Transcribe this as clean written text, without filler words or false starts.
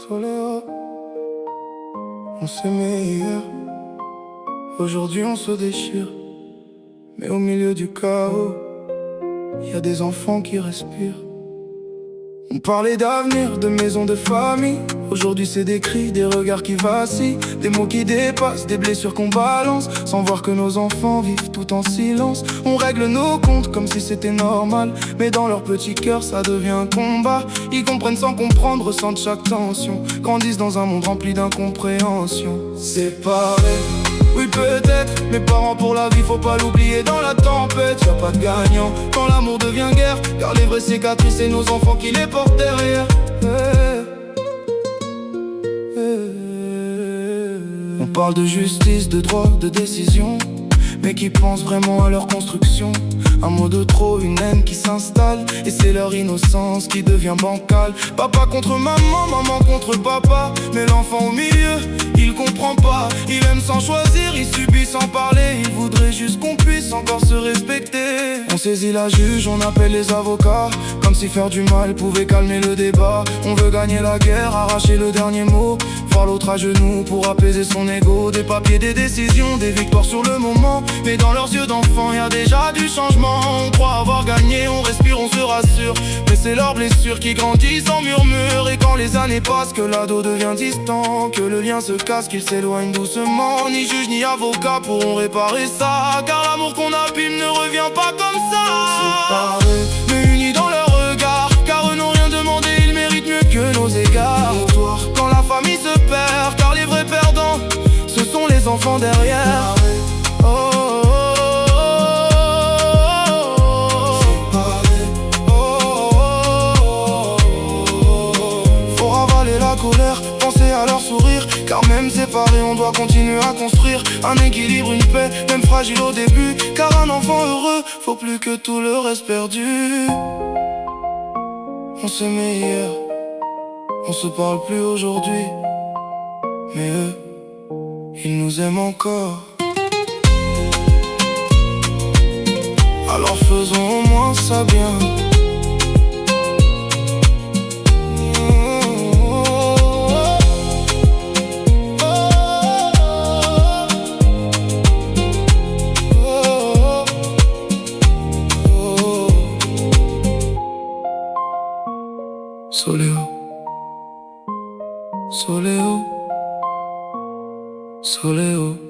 Soléo, on s'aimait hier, aujourd'hui on se déchire. Mais au milieu du chaos, y a des enfants qui respirent. On parlait d'avenir, de maison, de famille. Aujourd'hui c'est des cris, des regards qui vacillent, des mots qui dépassent, des blessures qu'on balance, sans voir que nos enfants vivent tout en silence. On règle nos comptes comme si c'était normal, mais dans leur petit cœur ça devient un combat. Ils comprennent sans comprendre, ressentent chaque tension, grandissent dans un monde rempli d'incompréhension. Séparés, oui peut-être, mes parents pour la vie, faut pas l'oublier dans la tempête. Y'a pas de gagnant quand l'amour devient guerre, car les vraies cicatrices c'est nos enfants qui les portent derrière. On parle de justice, de droit, de décision, mais qui pensent vraiment à leur construction? Un mot de trop, une haine qui s'installe, et c'est leur innocence qui devient bancale. Papa contre maman, maman contre papa, mais l'enfant au milieu, il comprend pas. Il aime sans choisir, il subit sans parler, il voudrait juste qu'on puisse encore se respecter. On saisit la juge, on appelle les avocats, comme si faire du mal pouvait calmer le débat. On veut gagner la guerre, arracher le dernier mot, voir l'autre à genoux pour apaiser son ego. Des papiers, des décisions, des victoires sur le moment, mais dans leurs yeux d'enfant y a déjà du changement. On croit avoir gagné, on respire, on se rassure, mais c'est leurs blessures qui grandissent en murmure. Et quand les années passent, que l'ado devient distant, que le lien se casse, qu'il s'éloigne doucement, ni juge ni avocat pourront réparer ça, car l'amour qu'on abîme ne revient pas comme ça. Séparés, mais unis dans leur regard, car eux n'ont rien demandé, ils méritent mieux que nos égards. Quand la famille se perd, car les vrais perdants, ce sont les enfants derrière. Faut ravaler la colère, penser à leur sourire, car même séparés on doit continuer à construire un équilibre, une paix, même fragile au début, car un enfant heureux, faut plus que tout le reste perdu. On s'aimait hier, on se parle plus aujourd'hui, mais eux, ils nous aiment encore. Alors faisons au moins ça bien. Soléo, Soléo, Soléo.